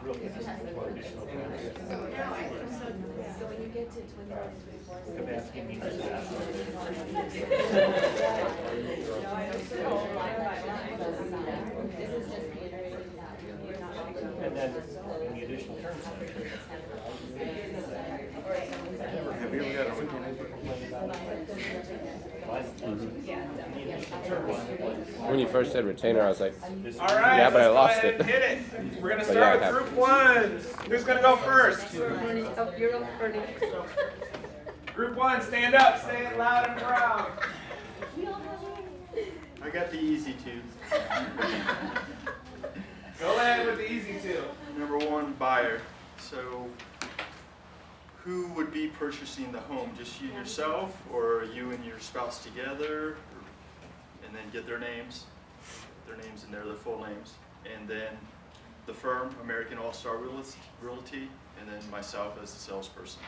So when you get to 21 and 24, this is just reiterating that. And then in the additional terms. Have you ever got a retainer? When you first said retainer, I was like, All right, yeah, but I let's lost go ahead it. and hit it. We're going to But start yeah, I with have. group ones. Who's going to go first? Group one, stand up, say it loud and proud. I got the easy two. Go ahead with the easy two. Number one, buyer. So, who would be purchasing the home? Just you yourself, or you and your spouse together? And then get their names in there, their full names. And then the firm, American Allstar Realty, and then myself as the salesperson.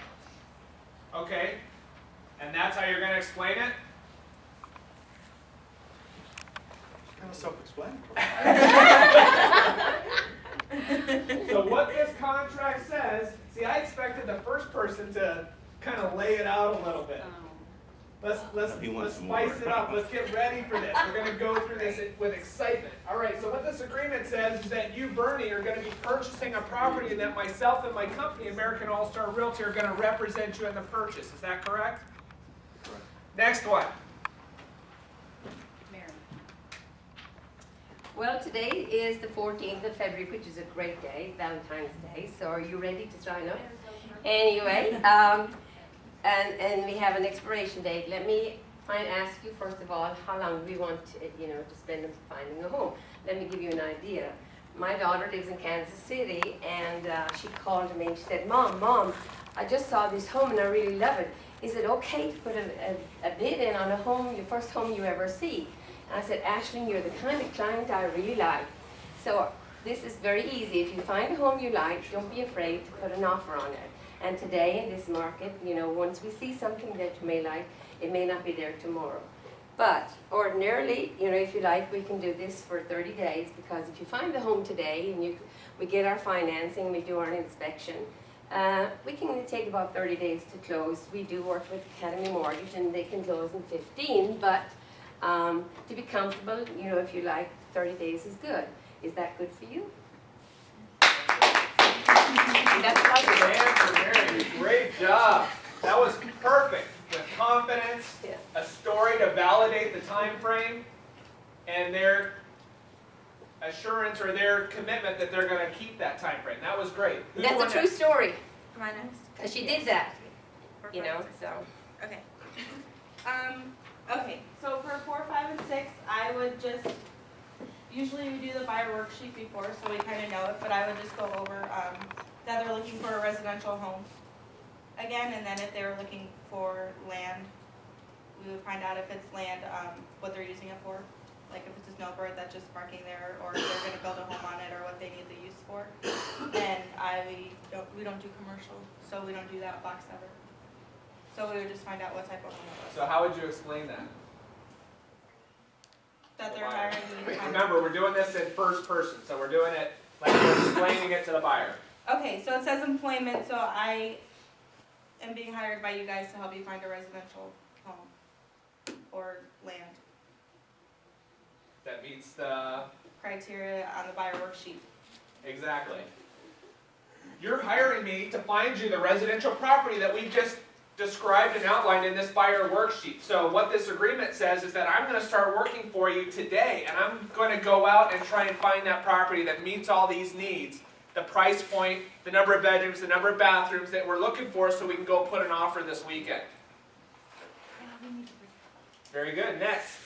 Okay, and that's how you're going to explain it? Kind of self-explanatory. So what this contract says, see, I expected the first person to kind of lay it out a little bit. Let's spice it up. Let's get ready for this. We're going to go through this with excitement. All right, so what this agreement says is that you, Bernie, are going to be purchasing a property and that myself and my company, American Allstar Realty, are going to represent you in the purchase. Is that correct? Correct. Next one. Well, today is the 14th of February, which is a great day, Valentine's Day. So are you ready to sign up? Anyway, and we have an expiration date. Let me ask you first of all, how long we want to spend on finding a home. Let me give you an idea. My daughter lives in Kansas City, and she called me and she said, Mom, I just saw this home and I really love it. Is it okay to put a bid in on a home, your first home you ever see? And I said, Ashlyn, you're the kind of client I really like. So this is very easy. If you find a home you like, don't be afraid to put an offer on it. And today in this market, once we see something that you may like, it may not be there tomorrow. But ordinarily, if you like, we can do this for 30 days, because if you find the home today and we get our financing, we do our inspection, we can take about 30 days to close. We do work with Academy Mortgage and they can close in 15, but to be comfortable, if you like, 30 days is good. Is that good for you? That's Mary, great job. That was perfect. With confidence, a story to validate the time frame, and their assurance or their commitment that they're going to keep that time frame. That was great. That's a true story. Am I next? Because she did that. So. Okay. Okay, so for 4, 5, and 6, I would just, usually we do the buyer worksheet before, so we kind of know it, but I would just go over that they're looking for a residential home again, and then if they're looking for land, we would find out if it's land, what they're using it for. Like if it's a snowbird that's just parking there, or if they're going to build a home on it, or what they need the use for. And we don't do commercial, so we don't do that box ever. So we would just find out what type of home it was. So how would you explain that? That they're hiring me to Remember, we're doing this in first person, so we're doing it like we're explaining it to the buyer. Okay, so it says employment, so I am being hired by you guys to help you find a residential home or land. That meets the... Criteria on the buyer worksheet. Exactly. You're hiring me to find you the residential property that we just described and outlined in this buyer worksheet. So what this agreement says is that I'm going to start working for you today, and I'm going to go out and try and find that property that meets all these needs. The price point, the number of bedrooms, the number of bathrooms that we're looking for, so we can go put an offer this weekend. Very good. Next.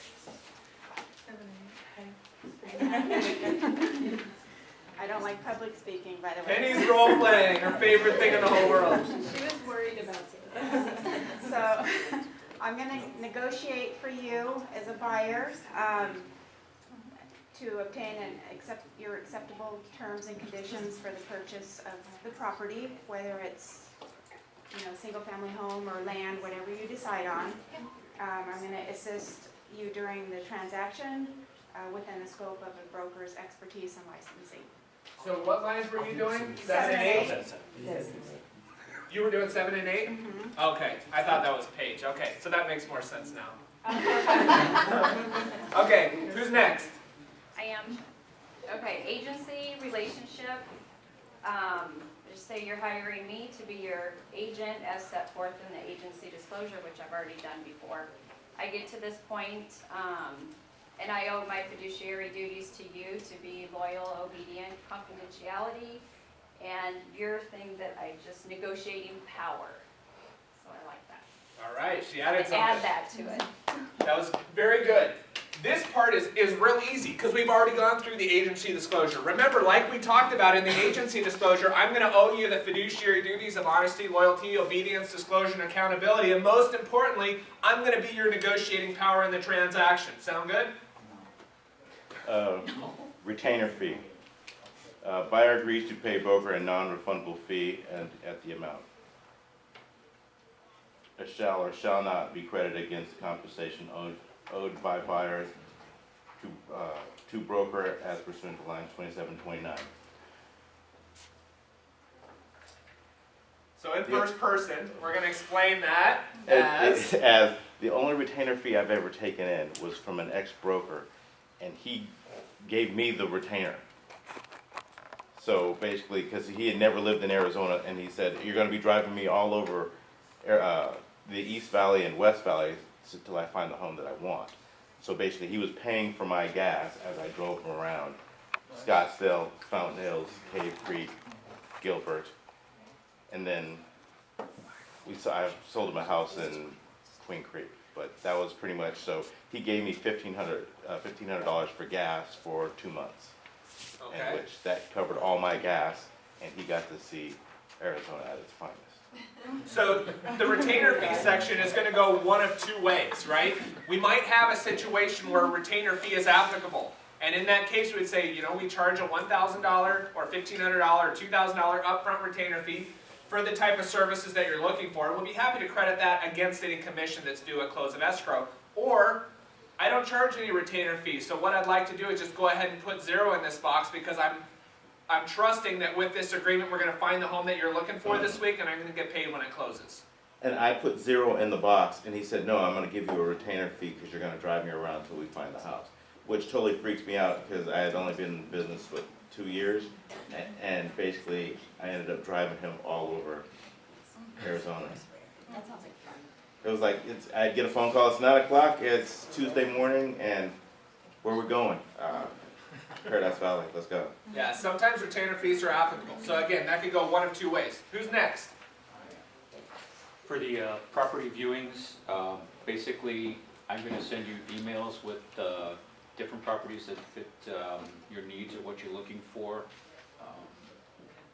I don't like public speaking, by the way. Penny's role playing, her favorite thing in the whole world. She was worried about it. So I'm going to negotiate for you as a buyer to obtain your acceptable terms and conditions for the purchase of the property, whether it's single-family home or land, whatever you decide on. I'm going to assist you during the transaction within the scope of a broker's expertise and licensing. So what lines were you doing? 7 and 8? You were doing 7 and 8? Okay, I thought that was Paige. Okay, so that makes more sense now. Okay, who's next? I am. Okay, agency, relationship. Just say you're hiring me to be your agent as set forth in the agency disclosure, which I've already done before. I get to this point, and I owe my fiduciary duties to you to be loyal, obedient, confidentiality, and your thing that I just negotiating power. So I like that. All right, she added something. Add that to it. That was very good. This part is real easy because we've already gone through the agency disclosure. Remember, like we talked about in the agency disclosure, I'm going to owe you the fiduciary duties of honesty, loyalty, obedience, disclosure, and accountability. And most importantly, I'm going to be your negotiating power in the transaction. Sound good? Retainer fee. Buyer agrees to pay broker a non-refundable fee and at the amount. A shall or shall not be credited against the compensation owed by buyers to broker as pursuant to lines 27, 29. So in first person, we're going to explain that As the only retainer fee I've ever taken in was from an ex-broker, and he gave me the retainer. So basically, because he had never lived in Arizona, and he said, you're going to be driving me all over the East Valley and West Valley until I find the home that I want. So basically, he was paying for my gas as I drove him around Scottsdale, Fountain Hills, Cave Creek, Gilbert, and then I sold him a house in Queen Creek. But that was pretty much, so he gave me $1,500 for gas for 2 months. Okay. In which that covered all my gas, and he got to see Arizona at its finest. So the retainer fee section is going to go one of two ways, right? We might have a situation where a retainer fee is applicable. And in that case, we would say, we charge a $1,000 or $1,500 or $2,000 upfront retainer fee for the type of services that you're looking for. And we'll be happy to credit that against any commission that's due at close of escrow. Or, I don't charge any retainer fees. So what I'd like to do is just go ahead and put 0 in this box because I'm trusting that with this agreement we're going to find the home that you're looking for this week and I'm going to get paid when it closes. And I put 0 in the box, and he said, no, I'm going to give you a retainer fee because you're going to drive me around until we find the house. Which totally freaks me out because I had only been in business for 2 years, and basically I ended up driving him all over Arizona. That sounds like fun. It was like, I'd get a phone call, it's 9 o'clock, it's Tuesday morning, and where we going? Paradise Valley, let's go. Yeah, sometimes retainer fees are applicable. So again, that could go one of two ways. Who's next? For the property viewings, basically, I'm going to send you emails with different properties that fit your needs or what you're looking for.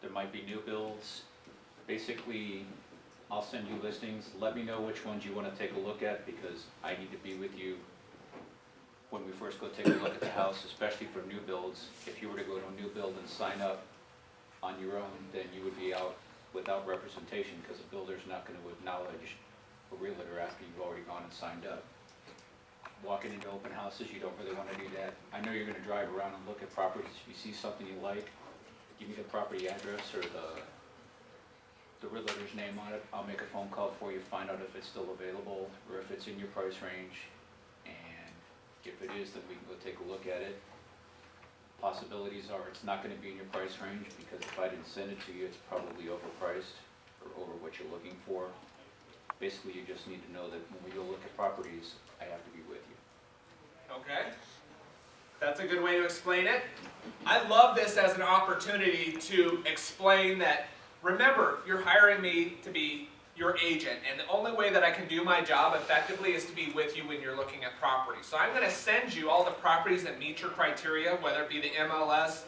There might be new builds. Basically, I'll send you listings. Let me know which ones you want to take a look at because I need to be with you when we first go take a look at the house, especially for new builds. If you were to go to a new build and sign up on your own, then you would be out without representation because the builder's not going to acknowledge a realtor after you've already gone and signed up. Walking into open houses, you don't really want to do that. I know you're going to drive around and look at properties. If you see something you like, give me the property address or the realtor's name on it. I'll make a phone call for you, find out if it's still available or if it's in your price range. And if it is, then we can go take a look at it. Possibilities are it's not going to be in your price range because if I didn't send it to you, it's probably overpriced or over what you're looking for. Basically, you just need to know that when we go look at properties, I have to be with you. Okay. That's a good way to explain it. I love this as an opportunity to explain that, remember, you're hiring me to be your agent, and the only way that I can do my job effectively is to be with you when you're looking at property. So I'm going to send you all the properties that meet your criteria, whether it be the MLS,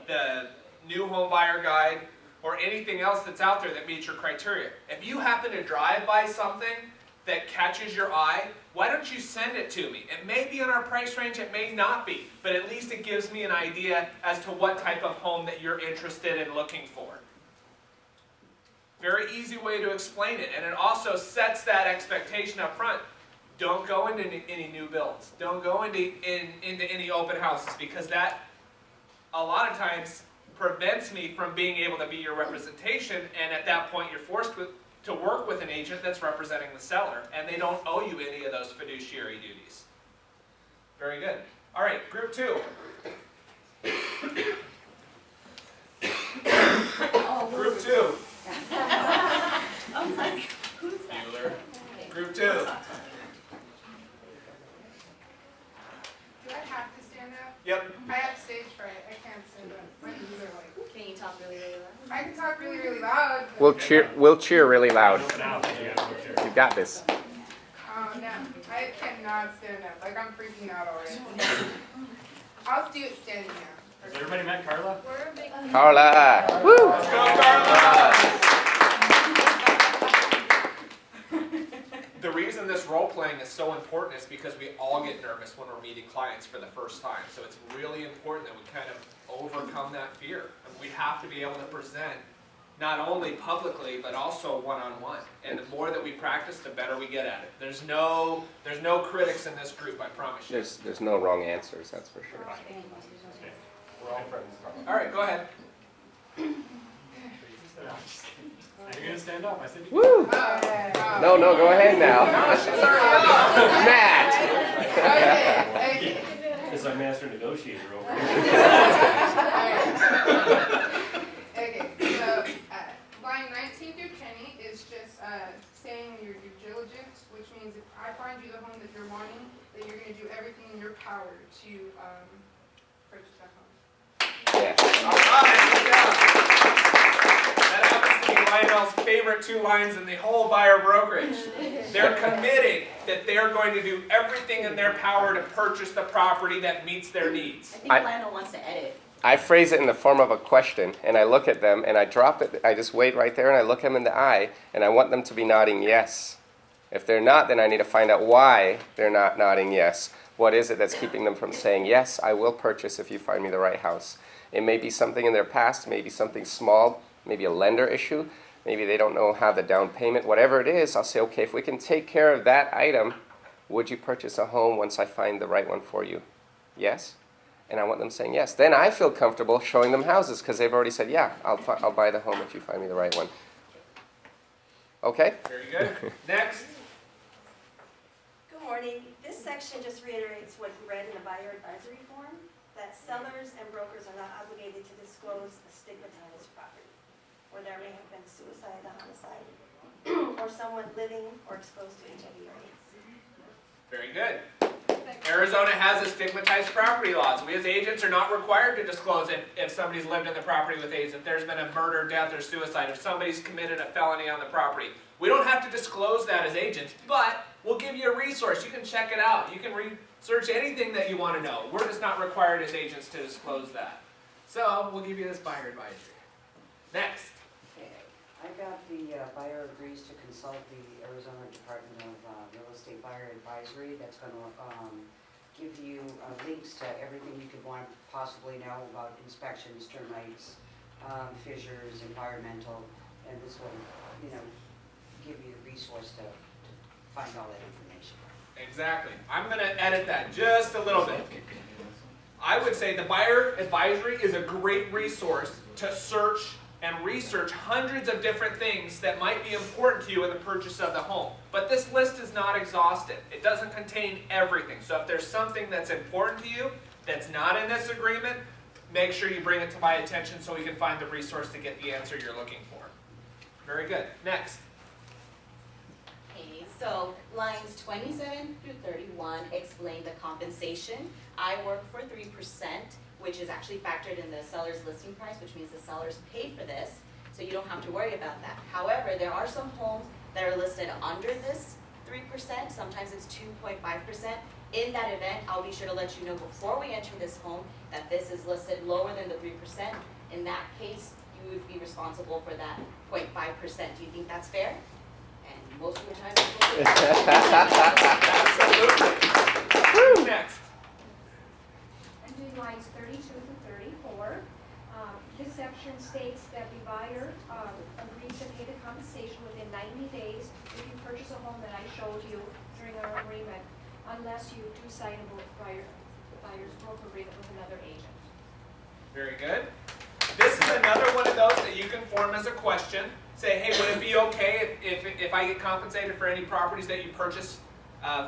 the new home buyer guide, or anything else that's out there that meets your criteria. If you happen to drive by something that catches your eye, why don't you send it to me? It may be in our price range, it may not be, but at least it gives me an idea as to what type of home that you're interested in looking for. Very easy way to explain it, and it also sets that expectation up front. Don't go into any new builds. Don't go into any open houses because that, a lot of times, prevents me from being able to be your representation, and at that point you're forced to work with an agent that's representing the seller, and they don't owe you any of those fiduciary duties. Very good. All right, group 2. Group 2. Bueller. Group 2. Do I have to stand up? Yep. I have stage fright. I can't stand up. My knees are like. Can you talk really, really loud? I can talk really, really loud. But We'll cheer really loud. You got this. no, I cannot stand up. Like I'm freaking out already. I'll do it standing now. Has everybody met Carla? We're a big. Carla. Woo! Let's go, Carla! The reason this role playing is so important is because we all get nervous when we're meeting clients for the first time. So it's really important that we kind of overcome that fear. And we have to be able to present not only publicly but also one-on-one. And the more that we practice, the better we get at it. There's no critics in this group, I promise you. There's no wrong answers, that's for sure. We're all friends. All right, go ahead. Are you going to stand up? I said you Woo! No, go ahead now. Matt! Okay. It's our master negotiator over here. Okay, so line 19 through 20 is just saying your due diligence, which means if I find you the home that you're wanting, that you're going to do everything in your power to purchase that home. Yeah. All right, good job. That happens to be Lionel's favorite 2 lines in the whole buyer brokerage. They're committing that they're going to do everything in their power to purchase the property that meets their needs. I think Lionel wants to edit. I phrase it in the form of a question, and I look at them, and I drop it. I just wait right there, and I look them in the eye, and I want them to be nodding yes. If they're not, then I need to find out why they're not nodding yes. What is it that's keeping them from saying, yes, I will purchase if you find me the right house? It may be something in their past, maybe something small, maybe a lender issue, maybe they don't know how the down payment, whatever it is, I'll say, okay, if we can take care of that item, would you purchase a home once I find the right one for you? Yes? And I want them saying yes. Then I feel comfortable showing them houses because they've already said, yeah, I'll buy the home if you find me the right one. Okay? Very good. Next. Good morning. This section just reiterates what you read in the buyer advisory form, that sellers and brokers are not obligated to disclose a stigmatized property, where there may have been suicide, a homicide, or someone living or exposed to HIV or AIDS. Very good. Arizona has a stigmatized property laws. We as agents are not required to disclose if somebody's lived in the property with AIDS, if there's been a murder, death, or suicide, if somebody's committed a felony on the property. We don't have to disclose that as agents, but we'll give you a resource. You can check it out. You can research anything that you want to know. We're just not required as agents to disclose that. So we'll give you this buyer advisory. Next. I got the buyer agrees to consult the Arizona Department of Real Estate Buyer Advisory. That's going to give you links to everything you could want to possibly know about inspections, termites, fissures, environmental, and this will, give you the resource to find all that information. Exactly. I'm going to edit that just a little bit. I would say the buyer advisory is a great resource to search and research hundreds of different things that might be important to you in the purchase of the home. But this list is not exhaustive. It doesn't contain everything. So if there's something that's important to you that's not in this agreement, make sure you bring it to my attention so we can find the resource to get the answer you're looking for. Very good. Next. Okay, so lines 27 through 31 explain the compensation. I work for 3%, which is actually factored in the seller's listing price, which means the sellers pay for this, so you don't have to worry about that. However, there are some homes that are listed under this 3%, sometimes it's 2.5%. In that event, I'll be sure to let you know before we enter this home that this is listed lower than the 3%. In that case, you would be responsible for that 0.5%. Do you think that's fair? And most of the time, people do. Absolutely. Next. I'm doing lines 32 to 34. This section states that the buyer agrees to pay the compensation within 90 days if you purchase a home that I showed you during our agreement, unless you do sign a buyer's broker agreement with another agent. Very good. This is another one of those that you can form as a question. Say, hey, would it be okay if I get compensated for any properties that you purchase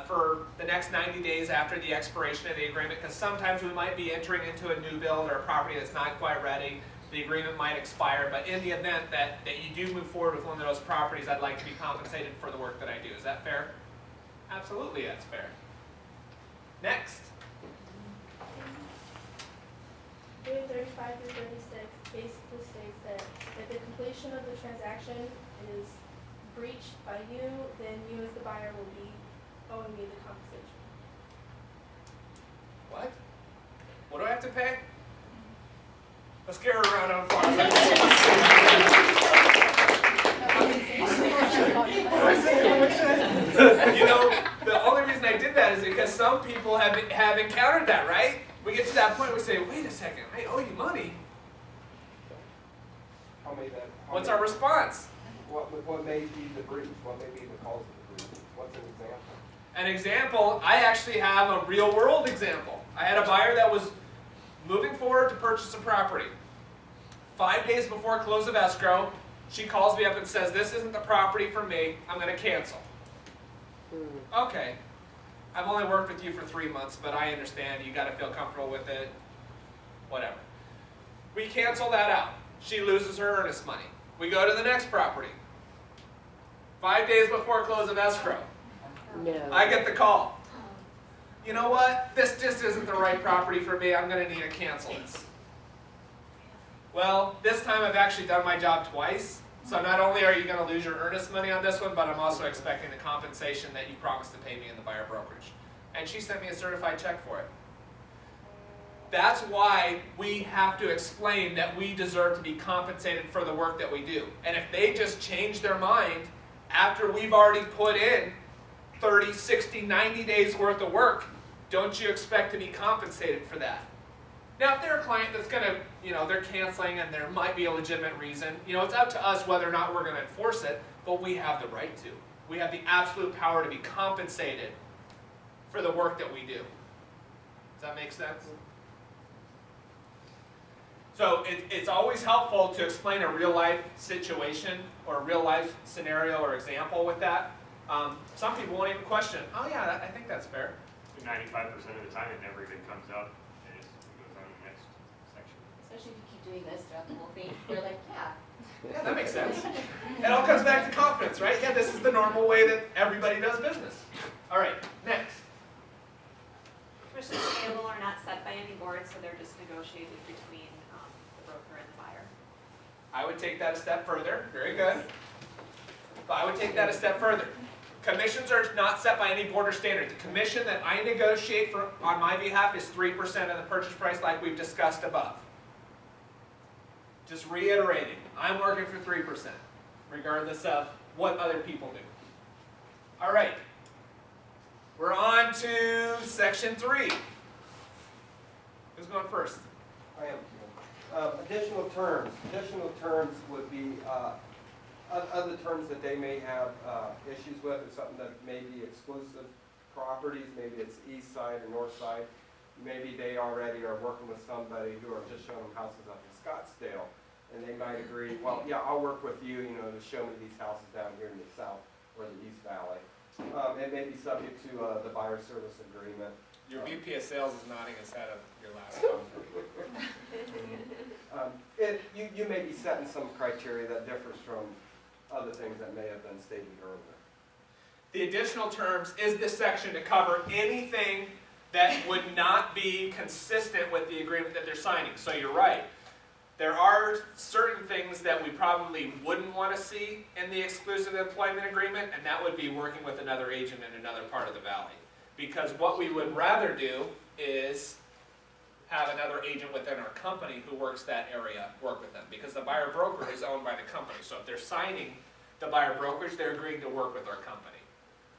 for the next 90 days after the expiration of the agreement? Because sometimes we might be entering into a new build or a property that's not quite ready. The agreement might expire, but in the event that you do move forward with one of those properties, I'd like to be compensated for the work that I do. Is that fair? Absolutely, that's fair. Next. 35 through 36 basically states that if the completion of the transaction is breached by you, then you as the buyer will be owing me the compensation. What? What do I have to pay? Let's give her a round of applause. You know, the only reason I did that is because some people have encountered that, right? We get to that point where we say, wait a second, I owe you money. What's our response? What may be the breach? What may be the cause of the breach? What's an example? An example, I actually have a real world example. I had a buyer that was moving forward to purchase a property. 5 days before close of escrow, she calls me up and says, this isn't the property for me, I'm going to cancel. Okay, I've only worked with you for 3 months, but I understand, you got to feel comfortable with it, whatever. We cancel that out. She loses her earnest money. We go to the next property. 5 days before close of escrow. No. I get the call. You know what? This just isn't the right property for me. I'm going to need to cancel this. Well, this time I've actually done my job twice. So not only are you going to lose your earnest money on this one, but I'm also expecting the compensation that you promised to pay me in the buyer brokerage. And she sent me a certified check for it. That's why we have to explain that we deserve to be compensated for the work that we do. And if they just change their mind after we've already put in 30, 60, 90 days worth of work, don't you expect to be compensated for that? Now, if they're a client that's going to, they're canceling and there might be a legitimate reason, it's up to us whether or not we're going to enforce it, but we have the right to. We have the absolute power to be compensated for the work that we do. Does that make sense? So it's always helpful to explain a real life situation or a real life scenario or example with that. Some people won't even question, oh yeah, I think that's fair. 95% of the time it never even comes up. It just goes on to the next section. Especially if you keep doing this throughout the whole thing, you're like, yeah. Yeah, that makes sense. It all comes back to confidence, right? Yeah, this is the normal way that everybody does business. All right, next. Commissions payable are not set by any board, so they're just negotiated between the broker and the buyer. I would take that a step further. Very good. But I would take that a step further. Commissions are not set by any board or standard. The commission that I negotiate on my behalf is 3% of the purchase price like we've discussed above. Just reiterating, I'm working for 3%, regardless of what other people do. All right. We're on to section 3. Who's going first? I am. Additional terms. Additional terms would be other terms that they may have issues with, or something that may be exclusive properties. Maybe it's east side or north side. Maybe they already are working with somebody who are just showing them houses up in Scottsdale, and they might agree, well, yeah, I'll work with you, to show me these houses down here in the south or the East Valley. It may be subject to the buyer service agreement. Your VP of sales is nodding his head at your last comment. You may be setting some criteria that differs from other things that may have been stated earlier. The additional terms is this section to cover anything that would not be consistent with the agreement that they're signing. So you're right. There are certain things that we probably wouldn't want to see in the exclusive employment agreement, and that would be working with another agent in another part of the valley. Because what we would rather do is have another agent within our company who works that area work with them. Because the buyer broker is owned by the company. So if they're signing the buyer brokerage, they're agreeing to work with our company.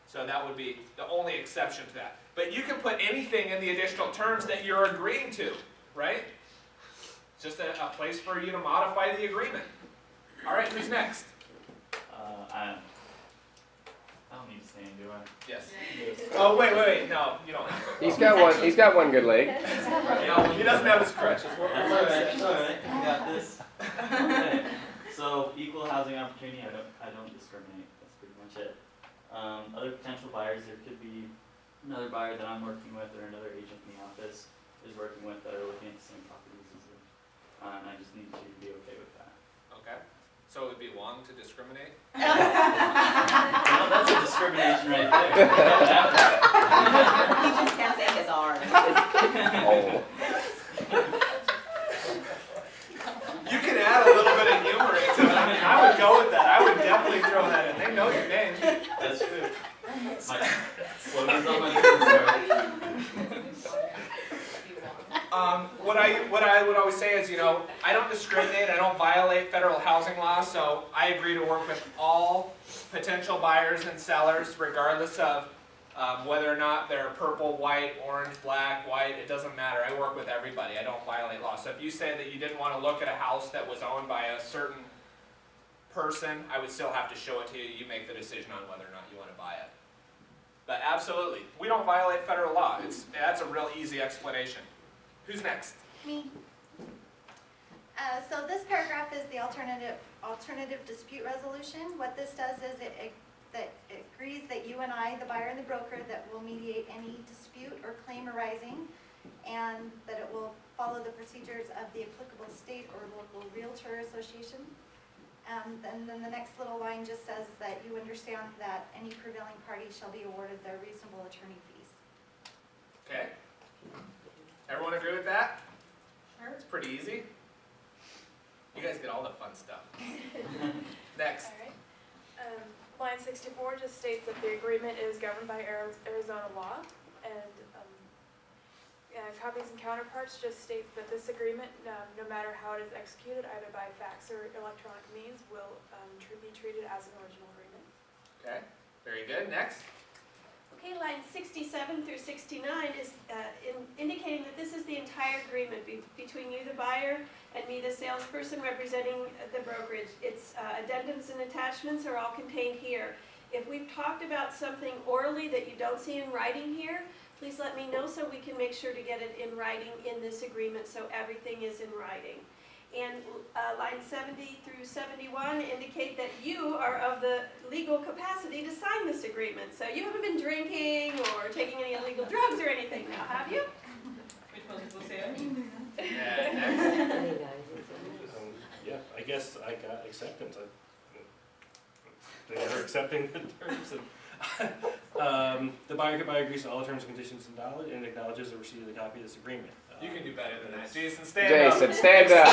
So that would be the only exception to that. But you can put anything in the additional terms that you're agreeing to, right? It's just a place for you to modify the agreement. All right, who's next? I don't need to stand, do I? Yes. Oh, wait. No, you don't have to. He's got one good leg. He doesn't have his crutches. All right. I got this. Okay. So equal housing opportunity, I don't discriminate. That's pretty much it. Other potential buyers, there could be another buyer that I'm working with or another agent in the office is working with that are looking at the same properties as me. And I just need to be okay with that. Okay. So it would be wrong to discriminate? Well, that's a discrimination right there. He just can't say his arm. Oh. You can add a little bit of humor into it. I mean, I would go with that. I would definitely throw that in. They know your name. That's true. My slogan's on my name. What I would always say is, I don't discriminate, I don't violate federal housing law, so I agree to work with all potential buyers and sellers, regardless of whether or not they're purple, white, orange, black, white, it doesn't matter. I work with everybody. I don't violate law. So if you say that you didn't want to look at a house that was owned by a certain person, I would still have to show it to you. You make the decision on whether or not you want to buy it. But absolutely, we don't violate federal law. That's a real easy explanation. Who's next? Me. So this paragraph is the alternative dispute resolution. What this does is it agrees that you and I, the buyer and the broker, that will mediate any dispute or claim arising, and that it will follow the procedures of the applicable state or local realtor association. And then the next little line just says that you understand that any prevailing party shall be awarded their reasonable attorney fees. Okay. Everyone agree with that? Sure. It's pretty easy. You guys get all the fun stuff. Next. All right. Line 64 just states that the agreement is governed by Arizona law, and copies and counterparts just states that this agreement, no matter how it is executed, either by fax or electronic means, will be treated as an original agreement. Okay. Very good. Next. Okay, line 67 through 69 is indicating that this is the entire agreement between you, the buyer, and me, the salesperson representing the brokerage. Its addendums and attachments are all contained here. If we've talked about something orally that you don't see in writing here, please let me know so we can make sure to get it in writing in this agreement so everything is in writing. And line 70 through 71 indicate that you are of the legal capacity to sign this agreement. So you haven't been drinking or taking any illegal drugs or anything now, have you? Which one people say? Yeah, I guess I got acceptance. They are accepting the terms. The buyer agrees to all terms and conditions and acknowledges the receipt of the copy of this agreement. You can do better than that. Jason, stand up. Jason, stand up.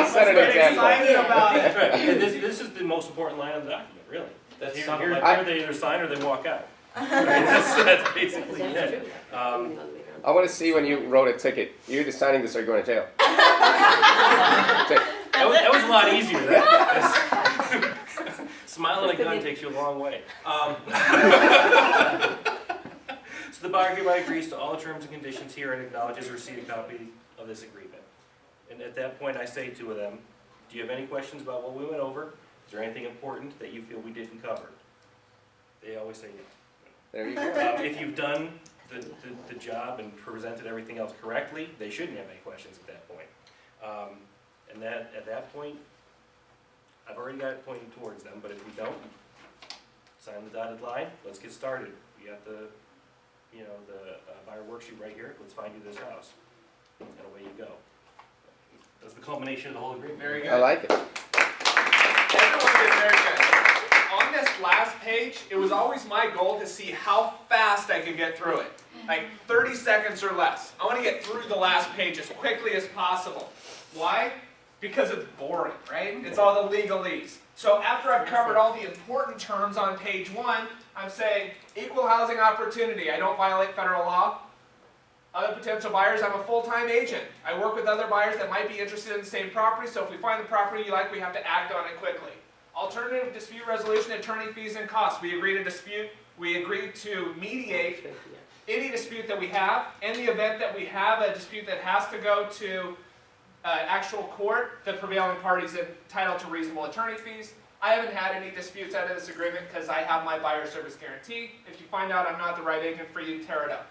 Set an example. About it. Right. And this is the most important line of the document, really. Here they either sign or they walk out. I mean, that's basically it. I want to see when you wrote a ticket. You're either signing this or you're going to jail. That was a lot easier. Smiling at a gun takes you a long way. So the buyer hereby agrees to all terms and conditions here and acknowledges receipt of copy of this agreement. And at that point, I say to them, do you have any questions about what we went over? Is there anything important that you feel we didn't cover? They always say yes. There you go. If you've done the job and presented everything else correctly, they shouldn't have any questions at that point. And at that point, I've already got it pointing towards them, but if we don't, sign the dotted line, let's get started. We got the buyer worksheet right here. Let's find you this house. And away you go. That's the culmination of the whole agreement. Very good. I like it. Everyone did very good. On this last page, it was always my goal to see how fast I could get through it. Like 30 seconds or less. I want to get through the last page as quickly as possible. Why? Because it's boring, right? It's all the legalese. So after I've covered all the important terms on page 1, I'm saying equal housing opportunity. I don't violate federal law. Other potential buyers, I'm a full-time agent. I work with other buyers that might be interested in the same property, so if we find the property you like, we have to act on it quickly. Alternative dispute resolution, attorney fees and costs. We agree to mediate any dispute that we have. In the event that we have a dispute that has to go to actual court, the prevailing party is entitled to reasonable attorney fees. I haven't had any disputes out of this agreement because I have my buyer service guarantee. If you find out I'm not the right agent for you, tear it up.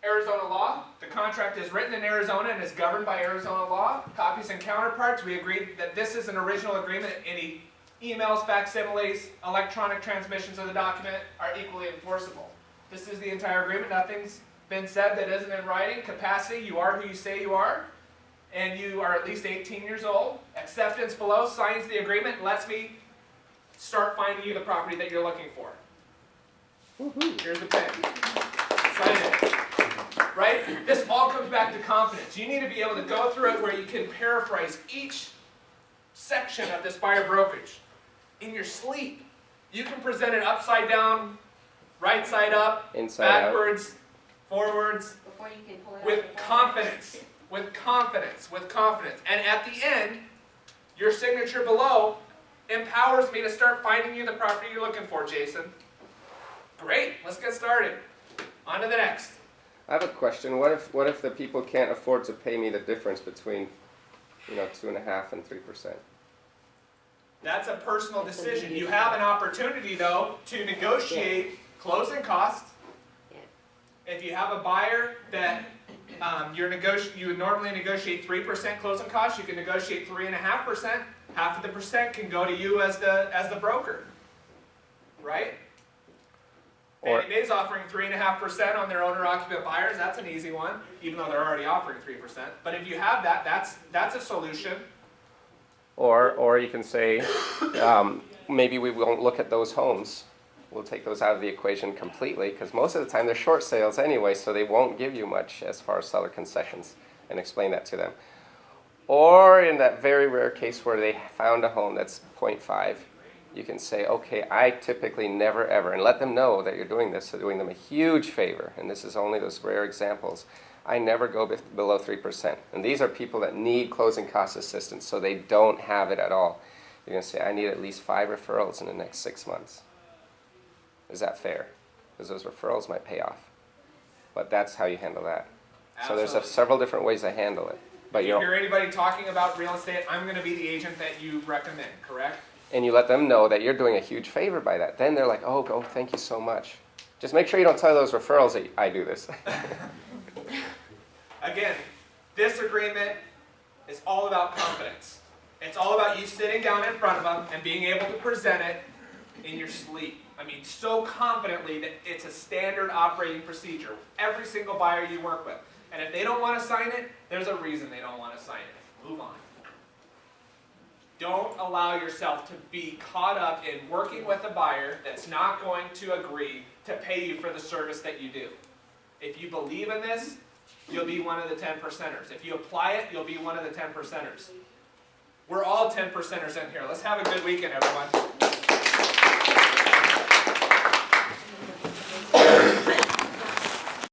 Arizona law. The contract is written in Arizona and is governed by Arizona law. Copies and counterparts, we agreed that this is an original agreement. Any emails, facsimiles, electronic transmissions of the document are equally enforceable. This is the entire agreement. Nothing's been said that isn't in writing. Capacity, you are who you say you are, and you are at least 18 years old. Acceptance below, signs the agreement, lets me start finding you the property that you're looking for. Here's the pen. Sign it. Right? This all comes back to confidence. You need to be able to go through it where you can paraphrase each section of this buyer brokerage in your sleep. You can present it upside down, right side up, Inside backwards, forwards, Before you can pull it with out. confidence, with confidence, with confidence. And at the end, your signature below empowers me to start finding you the property you're looking for, Jason. Great, let's get started. On to the next. I have a question. What if the people can't afford to pay me the difference between, 2.5% and 3%? That's a personal decision. You have an opportunity, though, to negotiate closing costs. If you have a buyer that you would normally negotiate 3% closing costs, you can negotiate 3.5%. Half of the percent can go to you as the broker, right? Fannie Mae's offering 3.5% on their owner-occupant buyers. That's an easy one, even though they're already offering 3%. But if you have that, that's a solution. Or you can say, maybe we won't look at those homes. We'll take those out of the equation completely, because most of the time they're short sales anyway, so they won't give you much as far as seller concessions, and explain that to them. Or in that very rare case where they found a home that's 0.5, you can say, okay, I typically never ever, and let them know that you're doing this, so doing them a huge favor, and this is only those rare examples. I never go below 3%. And these are people that need closing cost assistance, so they don't have it at all. You're going to say, I need at least 5 referrals in the next 6 months. Is that fair? Because those referrals might pay off. But that's how you handle that. Absolutely. So there's several different ways to handle it. But If you hear anybody talking about real estate, I'm going to be the agent that you recommend, correct? and you let them know that you're doing a huge favor by that. Then they're like, oh, thank you so much. Just make sure you don't tell those referrals that I do this. Again, this agreement is all about confidence. It's all about you sitting down in front of them and being able to present it in your sleep. I mean, so confidently that it's a standard operating procedure. Every single buyer you work with. And if they don't want to sign it, there's a reason they don't want to sign it. Move on. Don't allow yourself to be caught up in working with a buyer that's not going to agree to pay you for the service that you do. If you believe in this, you'll be one of the 10%ers. If you apply it, you'll be one of the 10%ers. We're all 10%ers in here. Let's have a good weekend, everyone.